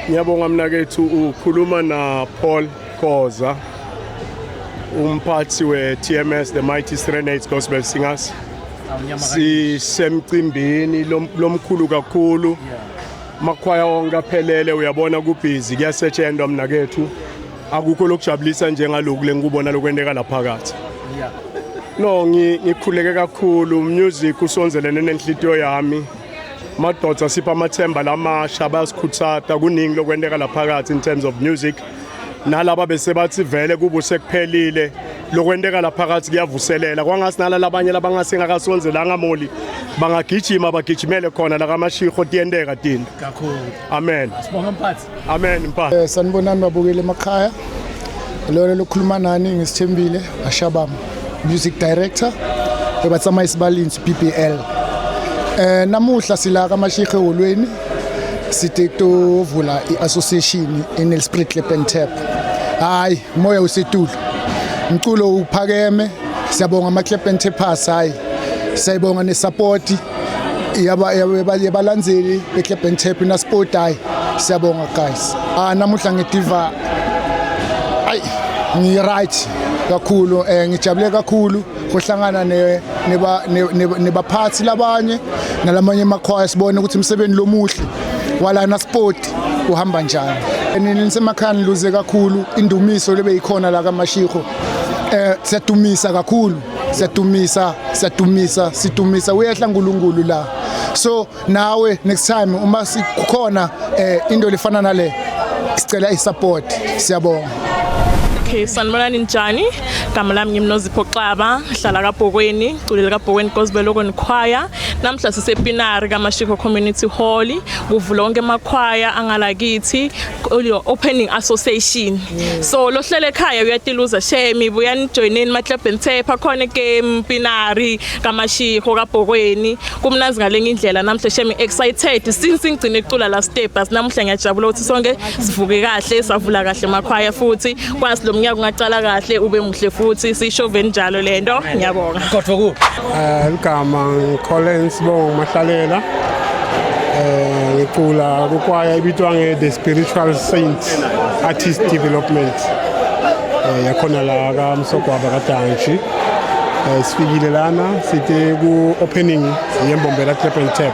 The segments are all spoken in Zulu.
Ngiyabonga mnakethu ukhuluma na Paul Khoza umphathi we-TMS The Mighty Serenades Gospel Singers. Sisemcimbini lomkhulu kakhulu. Makhwaya wonke aphelele uyabona kubhizi kuyasetshenzwa mnakethu. Akukho lokujabulisa njengaloku lengikubona lokwendeka lapha phakathi. No ngikhuleke kakhulu music usonzelene nenhlitiyo yami. Madoda sipha amathemba lamasha bayasikhuthaza kuningi lokwendeka lapha phakathi in terms of music. Nalaba bese bathi vele kubu sekuphelile lokwendeka lapha phakathi kuyavuselela kwangasinala labanye labangasengakasonzelanga moli bangagijima bagijimele khona la kaMashikho tiyendeka tini kakhulu. Amen. Sibonga mphathi. Amen mphathi. Sanibonani babukeli emakhaya. Lo lokhuluma nani ngisithembile Ashabam, music director ebatsama isibalinsi PPL. Namuhla sila kaMashikho eholweni sithe tovula i-association in Spirit Clap and Tap. Hayi moya usetulo. Umculo uphakeme siyabonga ama-Clap and Tappers hayi. Siyabonga ne-support yabalandzeli be-Clap and Tap na sport hayi. Siyabonga guys. Namuhla ngidiva ngi-right kakhulu ngijabule kakhulu kuhlangana nebaphathi labanye nalamanye amakhwaya sibone ukuthi umsebenzi lomuhle walana sport uhamba njani. Nisemakhaya niluze kakhulu indumiso lebe ikhona la kaMashikho. Siyadumisa kakhulu, sidumisa uyehla uNkulunkulu la. So nawe next time uma sikhona into lefana nale sicela isupport. Siyabonga. Okay, sanibonani njani? Igama lami ngimNozipho Xaba, hlala kaBhokweni, culela kaBhokweni Gospel Organ Choir. Namhla sisepinari kaMashikho Community Hall, kuvula wonke emakhwaya angalakithi, opening association. So lo hlele ekhaya uyatiluza shame, buyani joineni ma-Clap and Tap akhona game pinari kaMashikho kaBhokweni. Kumnanzi ngalenye indlela namhla shame excited since ngigcine ecula la steps. Namhla ngiyajabula ukuthi sonke sivuke kahle, savula kahle emakhwaya futhi kwasi umnyaka ungaqala kahle ube muhle futhi sisho venjalo lento ngiyabonga Kodwa ku igama Collins Bongo Mahlalela ngicula kukwaya ibitwa The Spiritual Saints Artist Development yakhona la kaMsogwaba kaDanshi. Sifikile lana sithi ku opening yembombela Clap and Tap.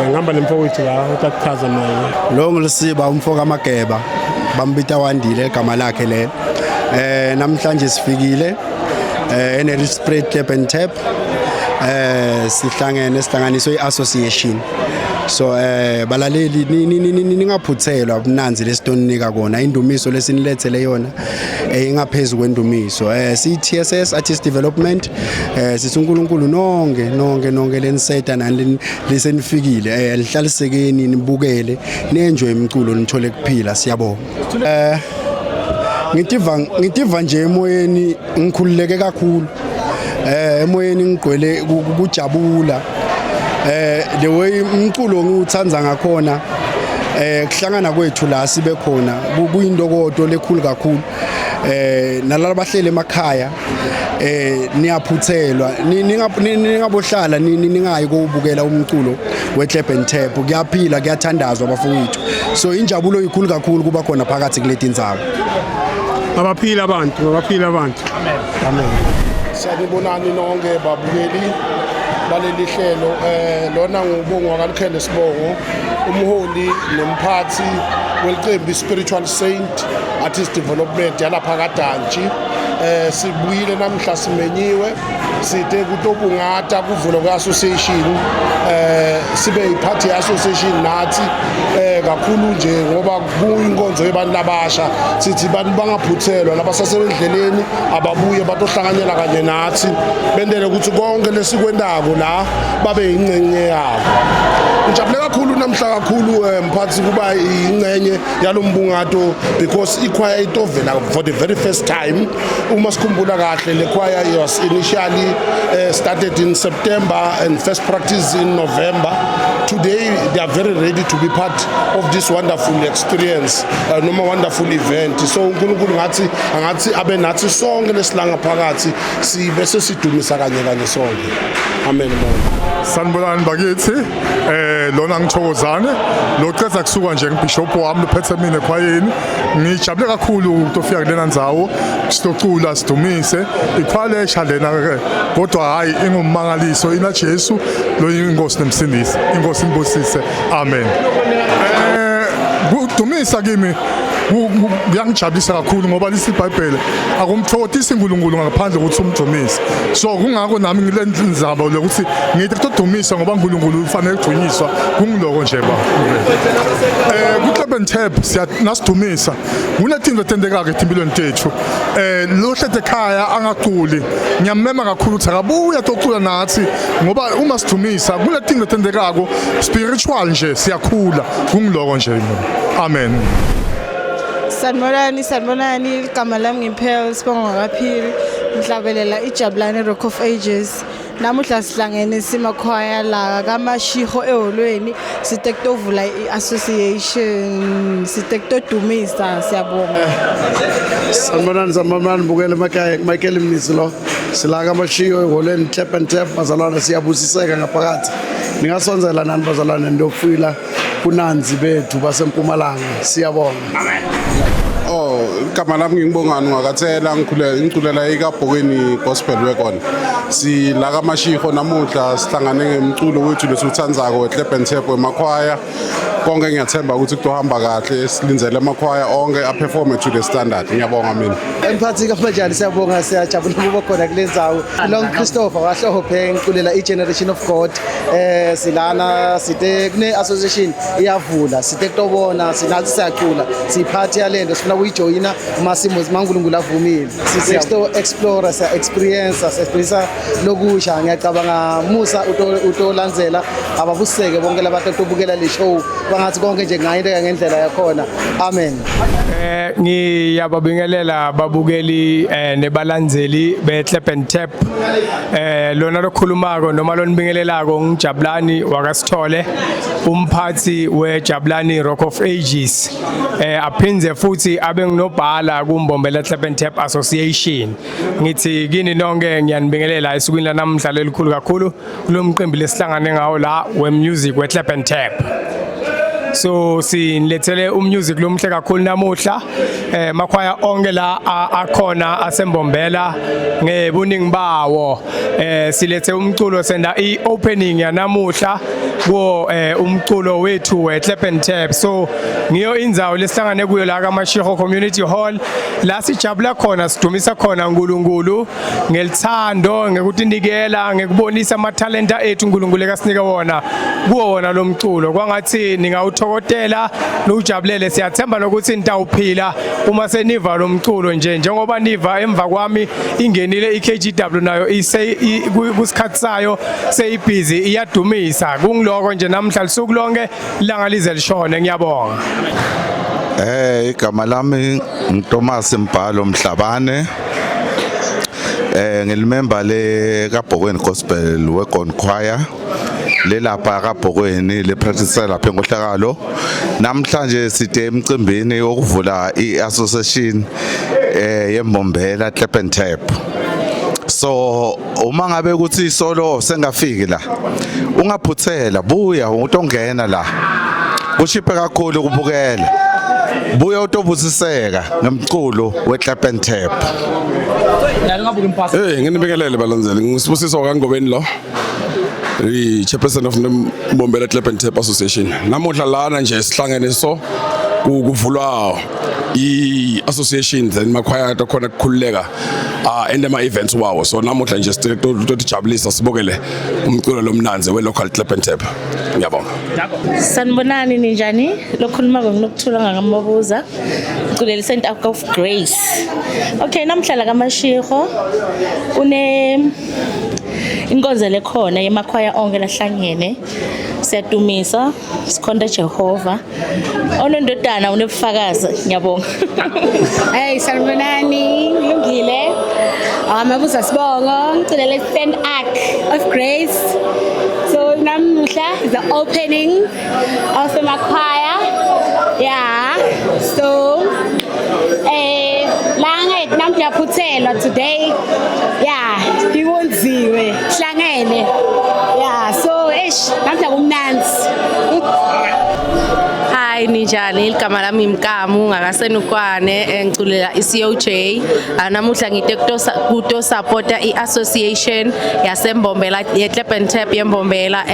Ngihamba nemfowethu la utachaza naye lo ngilisiba umfoka Mageba bambita wandile igama lakhe le. Namhlanje sifikile Spirit Clap and Tap sihlanganiswe i-association. So balaleli ningaphuthelwa ubunanzi lesitonika kona indumiso lesinilethele yona ingaphezulu kwendumiso. CTSS Artist Development sithi uNkulunkulu nonke leniseta nani lesenifikile lihlalisekeni nibukele nenjoy imculo nithole kuphila siyabonga. Ngitiva nje emoyeni ngikhululeke kakhulu. Emoyeni ngigcwele ukujabula. The way umculo ngiwuthanza ngakhona kuhlangana kwethu la sibe khona kuyindokodo lekhulu kakhulu. Nalabo bahlele emakhaya niyaphuthelwa ningabohlala ningayi kubukela umculo we-Clap and Tap kuyaphila kuyathandazwa bafowethu. So injabulo ikhulu kakhulu kuba khona phakathi kuleti indzawo. Abaphila abantu. Amen. Sanibonani nonke babukeli baleli hlelo lona ngubongo wakalikhele Sibongo umholi nomphathi welicembu Spiritual Saint Artist Development yalapha kaDanshi. Sibuyile namhla simenyiwe sithe kutobungata kuvulo kwe-association sibe yiphathi ye-association nathi kakhulu nje ngoba kuyinkonzo yebantu labasha sithi bantu bangaphuthelwa labasasebendleleni ababuye batohlanganyela kanye nathi bendele ukuthi konke lesikwendako la babe ingcenye yabo. Ngijabule kakhulu namhla kakhulu mphathi kuba ingcenye yalombungato because ikhwaya itovela for the very first time uma sikhumbula kahle le choir was initially started in September and first practice in November. Today they are very ready to be part of this wonderful experience, noma wonderful event. So uNkulunkulu ngathi abe nathi sonke lesilanga phakathi sibe sesidumisa kanye sonke. Amen. Sanibonani bakithi lona ngithokozane loceza kusuka nje ngibishop wami lophethe mina ekhwayeni ngijabule kakhulu ukufika kulena ndzawo sitocula sidumise ikhwalesha lena ke kodwa hayi ingumangaliso ina Jesu lo inkosi nemsindisi inkosi inibusise amen udumisa kimi kuyangijabulisa kakhulu ngoba lisi iBhayibheli akumthokothisi uNkulunkulu ngaphandle ukuthi umdumise so kungakho nami ngilendlizaba lokuthi ngithi kutodumisa ngoba uNkulunkulu ufanele ugcinyiswa kungiloko nje ba ku-Club and Tap siyasidumisa kunetinto etendeka-ke etimpilweni tethu lo hlethe ekhaya angaculi ngiyamema kakhulu ukuthi akabuya tocula nathi ngoba uma sidumisa kunetinto etendekako spiritual nje siyakhula kungiloko nje amen. Sanibonani igama lami ngimpelo Sibongo Kaphili ngihlabelela iJabulani Rock of Ages namuhla sihlangene simakhwaya la kaMashiho eholweni sitektovula iAssociation sitektodumisa siyabonga Sanibonani bukele emakhaya Michael Mnisilo sila kaMashiho eholweni Club and Tap bazalwane siyabusiseka ngaphakathi ningasonzela nani bazalwane ndofuyila kunanzi bethu basempumalanga siyabonga amen. Igama lami ngingibongani ngakathela ngiculela eKabhokweni gospel wekhona sila kaMashiho namuhla sihlangane ngemculo wethu lesuthandzako weClub and Tap emakhwaya konke ngiyathemba ukuthi kuzohamba kahle silinzele emakhwaya onke aperform to the standard ngiyabonga mina emphathi kaMajani siyabonga siyajabula ukuba khona kule ndzawo Long Christopher wahlophe ngiculela iGeneration of God silana site kune association iyavula site kutobona sinathi siyacula siphathi yalento sifuna ukuyijoyina uMasimo uNkulunkulu avumile sisexto explore sa experience lokusha ngiyacabanga Musa utolandzela ababuseke bonke labantu tobukela le show bangathi konke nje ngayinteka ngendlela yakhona amen. Ngiyababingelela babukeli nebalandzeli beClub and Tap lona lokhulumako noma lonibingelelako ngijabulani wakasithole umphathi weJabulani Rock of Ages aphinze futhi abe nginobhala kuMbombela Club and Tap Association ngithi kini nonke ngiyanibingelela esukwini lanamhla lelikhulu kakhulu kulomqembu lesihlangane ngawo la wemusic weClub and Tap. So sinilethele umusic lomhle kakhulu namuhla makhwaya onke la akhona asembombela ngebuningi bawo silethe umculo senda iopening yanamuhla wo umculo wethu weClub and Tap so ngiyo indzawo lesihlangane kuyo la kaMashiho Community Hall la sijabula khona sidumisa khona uNkulunkulu ngelithando ngekunikela ngekubonisa amatalenta ethu uNkulunkulu ekasinika wona kuwo wona lomculo kwangathi ningawuthokotela nojabulele siyathemba nokuthi nitawuphila uma seniva lomculo njengoba niva emva kwami ingenile iKGW nayo kusikhathi sayo seyibhizi iyadumisa kungiloko nje namhla lisuku lonke ilanga lize lishone ngiyabonga. Igama lami uThomas Mbhalo Mhlabane ngilimember le kaBhokweni gospel weGon Choir lelapha kaBhokweni le practice lapha eNkohlakalo namhlanje sithe emcimbini wokuvula iAssociation yeMbombela Club and Tap so uma ngabe ukuthi isolo sengafiki la ungaphuthela buya utongena la kushiphe kakhulu kubukela buya utobusiseka ngemculo weClub and Tap nginibingelele balandzeli ngisibusiso kaNgobeni lo i-chairperson of Mbombela Club and Tap Association namuhla lana nje sihlangene so kuvulwa i-associations and makhwaya akhona kukhululeka ende ama-events wawo so namuhla nje sitotijabulisa sibukele umculo lomnanzi we-local Club and Tap ngiyabonga. Sanibonani ninjani lokhuluma ngokuthula ngamabuza ngiculela Center of Grace okay namhla la kaMashiho inkonzo lekhona yemakhwaya onke lahlangene siyadumisa sikhonta Jehova onondodana unobufakazi ngiyabonga. Hey sanibonani lungile amabuza sibongo ngicela Stand Ark of Grace. So namuhla is the opening of emakhaya. Yeah, so langa namhlaphuthela today. Yeah, iwonziwe hlangene. Yeah, so namhla kumnanzi. Hi ninjani igama lami imkamu ngakasenukwane ngiculela iCOJ namuhla ngite kuto supporta iAssociation yasembombela yeKlippenTap yembombela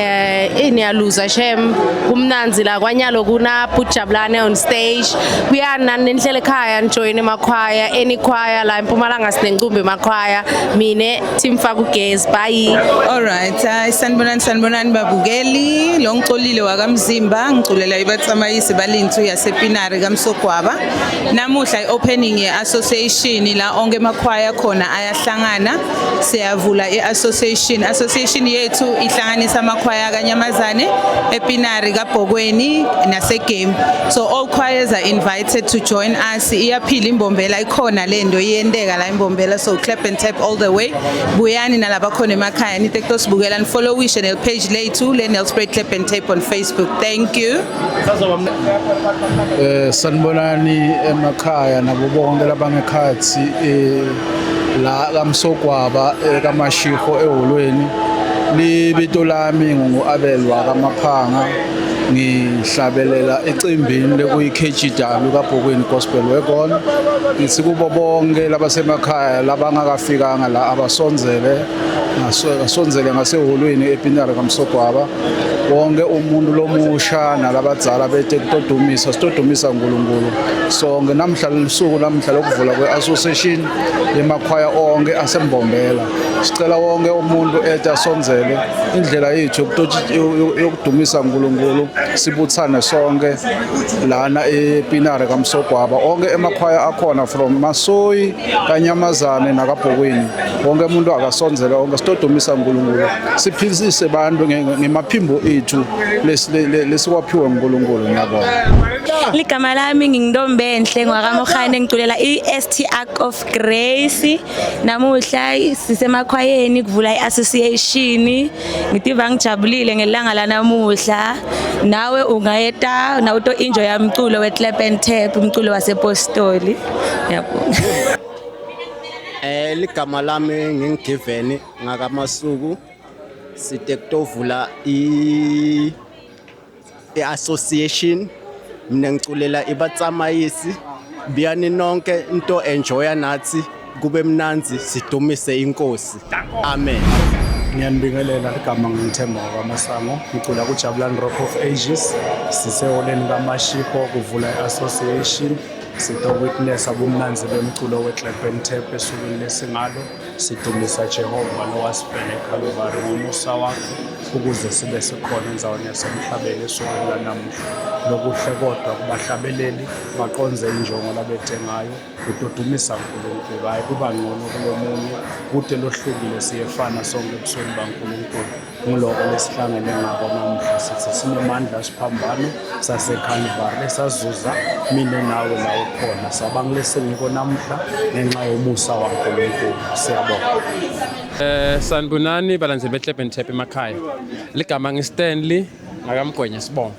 iniyaluza shem kumnanzi la kwanyalo kuna Jabulani on stage kuyana nenhlele ekhaya njoyini emakhwaya any choir la eMpumalanga sinencumbi emakhwaya mine team Fakugezi bye. Alright, sanibonani babukeli lo ngicolile wakamzimba ngiculela ibatsamayisi balintsu yasepinari kaMsogwaba. Namuhla iopening yeassociation la onke emakhwaya khona ayahlangana siyavula association yethu ihlanganisa amakhwaya kaNyamazane ePinari kaBhokweni naseGame. So all choirs are invited to join us. Iyaphila imbombela ikhona lento iyendeka la imbombela, so KlippenTap all the way. Buyani nalaba khona emakhaya nitekto sibukela and follow we channel page lethu le Nelspruit KlippenTap on Facebook. Thank you. Sanibonani emakhaya nabo bonke labangekhathi la kaMsogwaba kaMashiko eholweni libito lami nguAbel waKamaphanga ngihlabelela ecimbini lekuyiKGW kaBhokweni Gospel Wagon. Ngithi kubo bonke labasemakhaya labangakafikanga la abasonzele ngaseholweni ePinari kaMsogwaba. Wonke umuntu lomusha nalabadzala bethe kutodumisa sitodumisa uNkulunkulu sonke namhla lesuku namhla lokuvula kweassociation yemakhwaya onke asembombela. Sicela wonke umuntu asonzele indlela yethu yokudumisa uNkulunkulu sibuthane sonke lana ePinari kaMsogwaba. Onke emakhwaya akhona from Masoyi kaNyamazane nakaBhokweni wonke umuntu akasonzele onke sitodumisa uNkulunkulu siphilisise abantu ngemaphimbo ethu lesiwaphiwe uNkulunkulu. Ngiyabonga. Ligama lami ngindombenhle ngwakaMokhane ngiculela iST Ark of Grace. Namuhla sisemakhwayeni kuvula iAssociation. Ngitiva ngijabulile ngelanga lanamuhla. Nawe ungayeta nawe to enjoy umculo weKlippenTap umculo wasePostoli. Ngiyabonga. Ligama lami ngingiveni ngakaMasuku sitektovula iAssociation. Mina ngiculela ibatsamayisi biyani nonke into enjoya nathi kube mnanzi sidumise inkosi. Amen. Ngiyanibingelela igama ngithemba kwaMasango ngicula kuJabulani Rock of Ages siseholeni kaMashiko kuvula iAssociation sito witness abumnanzi bemculo weKlippenTap esukwini lesingalo sidumisa Jehova nowasifele eCalvary ngomusa wakhe ukuze sibe sikhona enzaweni yasemhlabeni esukwini lanamuhla. Lokuhle kodwa kubahlabeleli baqonze injongo labethe ngayo kududumisa uNkulunkulu hayi kuba ngcono kulomunye kude lohlukile siyefana sonke ebusweni baNkulunkulu. Ngiloko lesihlangene ngako namuhla sithi sinemandla siphambano saseCalvary lesazuza mina nawe la ukhona sabangilese ngiko namuhla ngenxa yomusa waNkulunkulu. Siyabonga. Sanibonani balandeli beKlippenTap emakhaya. Ligama ngiStanley ngakamgwenya sibonga.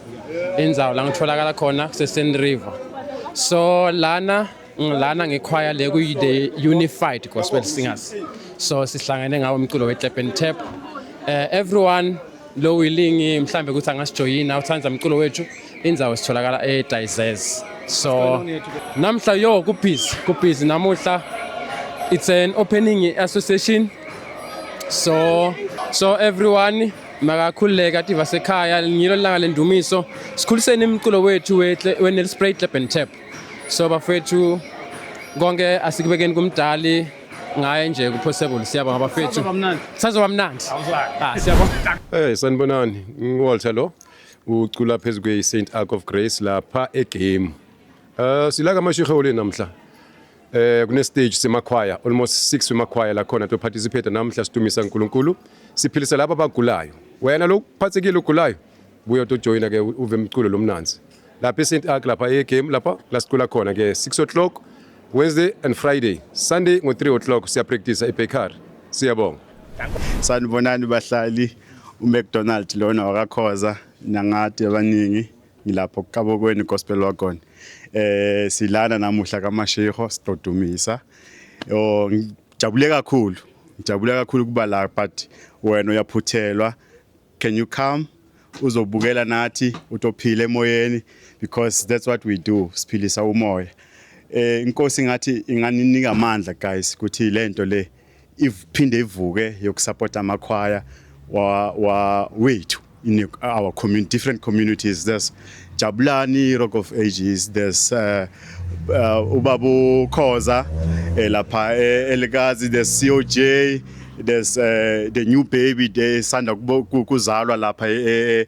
Indzawo la ngitholakala khona kuseSand River. So lana ngekhwaya le kuyi the Unified Gospel Singers. So sihlangene ngawo umculo weKlippenTap. Everyone lo willing mhlambe ukuthi angasijoyina uthanza umculo wethu indzawo sitholakala eDizes. So namhla kubhizi namuhla it's an opening association. So everyone makakhuleka tiva sekhaya ngilo langa lendumiso sikhuliseni umculo wethu weNelspruit KlippenTap. So bafethu konke asikubekeni kumdali ngaye nje kupossible. Siyabonga bafethu sazoba mnandi. Siyabonga. Sanibonani ngWalter lo ucula phezulu kweSt Ark of Grace lapha eGame. Silaka amashikhole namhla. kune stage semakhwaya almost 6 wemakhwaya la khona to participate namhla sidumisa uNkulunkulu siphilisa laba abagulayo wena lokuphathekile ugulayo buya to join ke uve umculo lomnanzi lapha eSt Ark lapha egame lapha la sikula khona ke 6 o'clock Wednesday and Friday Sunday ngo 3 o'clock siya practice eBekari siyabonga sanibonani bahlali uMcDonald lona wakakhoza nangade abaningi ngilapho kuKabokweni gospel wagon silana namuhla kaMashego sidodumisa ngijabule kakhulu kuba la but wena uyaphuthelwa can you come uzobukela nathi utophile emoyeni because that's what we do siphilisa umoya inkosi ngathi inganinika amandla guys ukuthi lento le iphinde ivuke yokusupport amakhwaya wa wethu in our community, different communities. There's Jabulani, Rock of Ages, there's Ubabu Koza, Lapha Elegazi, there's COJ, there's the new baby, there's Sanda Kuzalwa Lapha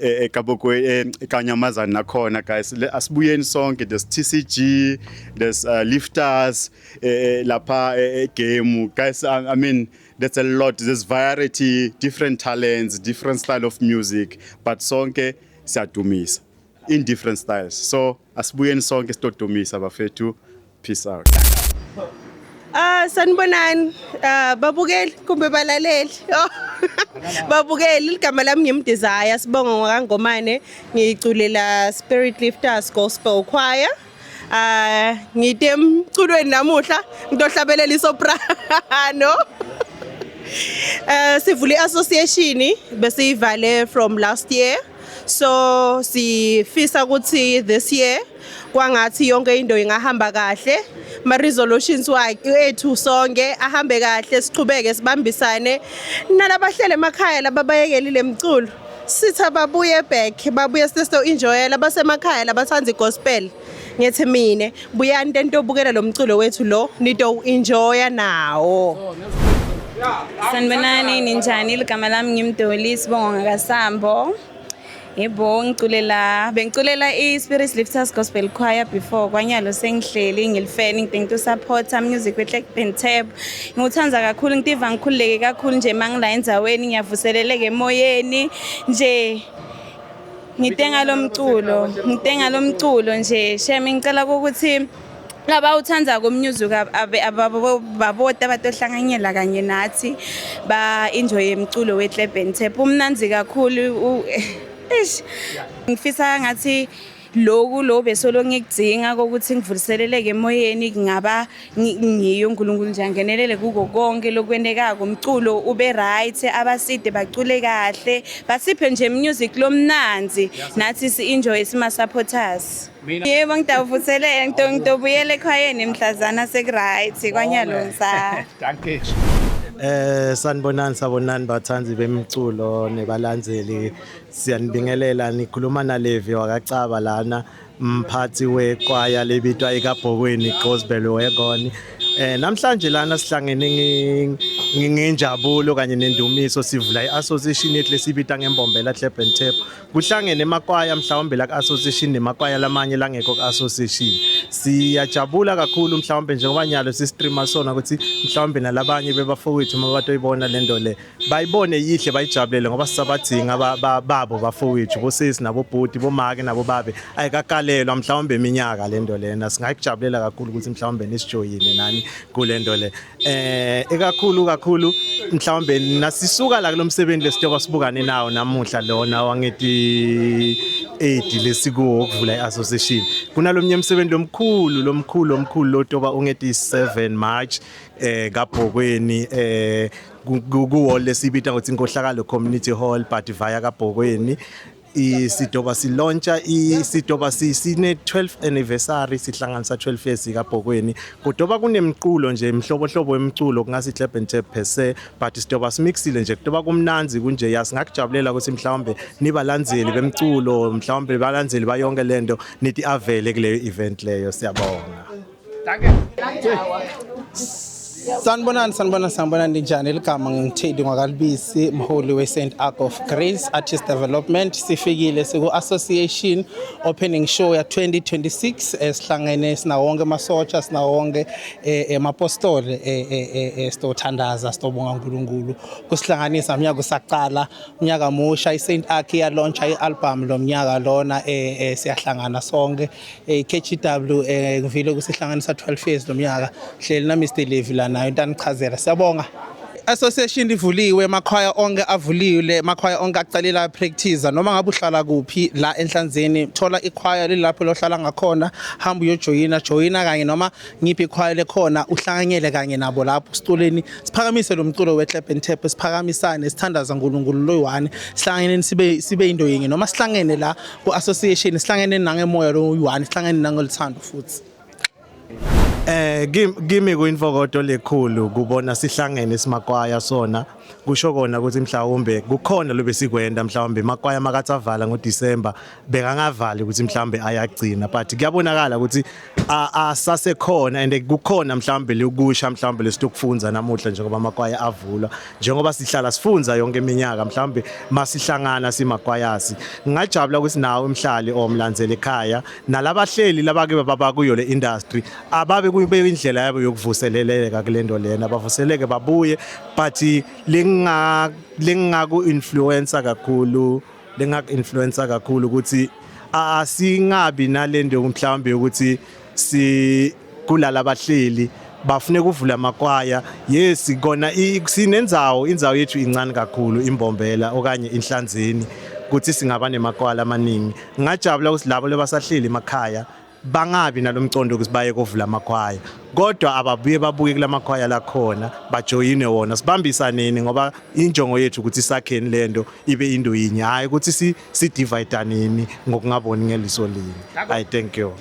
Kabokwe Kanyamazana nakhona guys. Asibuyeni sonke, there's TCG, there's Lifters, Lapha game guys. I mean, there's a lot, there's variety, different talents, different style of music, but sonke siyadumisa in different styles. So asibuyeni sonke sidodumisa bafethu. Peace out. Sanibonani babukeli kumbe balaleli babukeli igama lami ngimDesire sibonga ngokangomane ngiculela Spirit Lifters Gospel Choir ngide emculweni namuhla ngidohlabelela isoprano sivule association besivale from last year so sifisa ukuthi this year kwangathi yonke into ingahamba kahle ma resolutions wethu sonke ahambe kahle siqhubeke sibambisane nalabahlele emakhaya lababayekelile emculo sitha babuye back babuye sisto enjoy labasemakhaya labathanda igospel ngithi mine buyani into obukela lo mculo wethu lo nito enjoy nawo. Sanibonani ninjani igama lami ngimDoli sibonga ngakasambo yebo bengiculela iSpirit Lifters Gospel Choir before kwanyalo sengihleli ngilifan ngidinga support music weTlekPenTap nguthanza kakhulu ngitiva ngikhululeke kakhulu nje mangila endzaweni ngiyavuseleleke emoyeni nje ngitenga lo mculo nje shame ngicela ukuthi laba uthanza music ababota batohlanganyela kanye nathi ba enjoy umculo weTlekPenTap umnanzi kakhulu ngifisa ngathi lo besolo ngikudzinga ukuthi ngivuliseleleke emoyeni ngaba ngiyo uNkulunkulu nje angenelele kuko konke lokwendekako umculo ube right abaside bacule kahle basiphe nje music lomnanzi nathi si enjoy sima supporters. Yebo ngitavuselela ngitobuyele ekhayeni mhlazana sekuright kwanyalonsa. Danke. Sanibonani bathanzi bemculo nebalandzeli siyanibingelela nikhuluma na Levi wakacaba lana mphathi wekwaya lebitwa eKabokweni Gospel Wagon namhlanje lana sihlangene nginjabulo kanye nendumiso sivula iAssociation yethu lesibita ngembombela TlekPenTap kuhlangene emakwaya mhlawumbe la association nemakwaya lamanye langekho kuassociation siyajabula kakhulu mhlawumbe njengoba nyalo sistreama sona ukuthi mhlawumbe nalabanye bebafowethu mabatoyibona lento le bayibone yihle bayijabulele ngoba sisabadinga babo bafowethu bosisi nabo bhoti bomake nabo babe ayikakalelwa mhlawumbe iminyaka lento lena singayijabulela kakhulu ukuthi mhlawumbe nisijoyine nani kulento le kakhulu mhlawumbe nasisuka la kulomsebenzi lesitoba sibukane nawo namuhla lona wangithi 8 lesikuwo ukuvula iAssociation kunalomnye umsebenzi lomkhulu lotoba ungethi 7 March kaBhokweni kuwall lesibita ukuthi inkohlakalo community hall but via kaBhokweni isitoba silauncha isitoba sine 12th anniversary sihlanganisa 12 years kaBhokweni kudoba kunemculo nje imhlobohlobo wemculo kungasi TlekPenTap pese but isitoba simixile nje kudoba kumnanzi kunje yasingakujabulela ukuthi mhlawumbe nibalandzeli bemculo mhlawumbe balandzeli bayonke lento nithi avele kule event leyo siyabonga. Danke. Sanibonani njani ligama ngithedi ngwakalibisi mholi we St Ark of Grace Artist Development sifikile siku association opening show ya 2026 esihlangene sinawonke masotsha sinawonke emapostoli sitothandaza sitobonga uNkulunkulu kusihlanganisa umnyaka usaqala umnyaka musha iSt Ark ya launch ialbum lomnyaka lona siyahlangana sonke KGW ngivile kusihlanganisa 12 years lomnyaka hleli na Mr Levi la nayo into anichazela siyabonga association ivuliwe emakhaya onke avuliwe emakhaya onke akucalela practice noma ngabe uhlala kuphi la enhlanzeni thola ikhwaya lilapho lohlala ngakhona hamba uyojoyina kanye noma ngiphi ikhwaya lekhona uhlanganyele kanye nabo lapho sitoleni siphakamise lo mculo we clap and tap siphakamisane sithandaza uNkulunkulu loyi1 sihlangene sibe into yinye noma sihlangene la ku association sihlangene nangemoya loyi1 sihlangene nangolithando futhi Kimi kuyimfokodo lekhulu kubona sihlangene simakwaya sona kusho kona ukuthi mhlawumbe kukhona lobe sikwenda mhlawumbe makwaya makathavala ngoDisember bekangavali ukuthi mhlawumbe ayagcina but kuyabonakala ukuthi asase khona and kukhona mhlawumbe lokusha mhlawumbe lesitokufunza namuhla njengoba amakwaya avulwa njengoba sihlala sifunza yonke iminyaka mhlawumbe masihlangana simakwayasi ngajabula ukuthi nawe emhlali omlandzele ekhaya nalabahleli labake baba kuyo le industry ababe kube indlela yabo yokuvuseleleka kulento lena bavuseleke babuye but lengaku influencer kakhulu ukuthi asingabi nalendo mhlawumbe ukuthi si kulala abahleli bafune kuvula amakwaya yes kona sinenzawo indzawo yethu incane kakhulu imbombela okanye inhlanzeni ukuthi singaba nemakwala amaningi ngajabula ukuthi labo lebasahleli emakhaya bangabi nalomcondo ukuthi baye kovula amakhwaya kodwa ababuye babuke kulamakhwaya la khona bajoyine wona sibambisaneni ngoba injongo yethu ukuthi sakheni lento ibe into yinye hayi ukuthi si divide nini ngokungaboni ngeliso linye I thank you.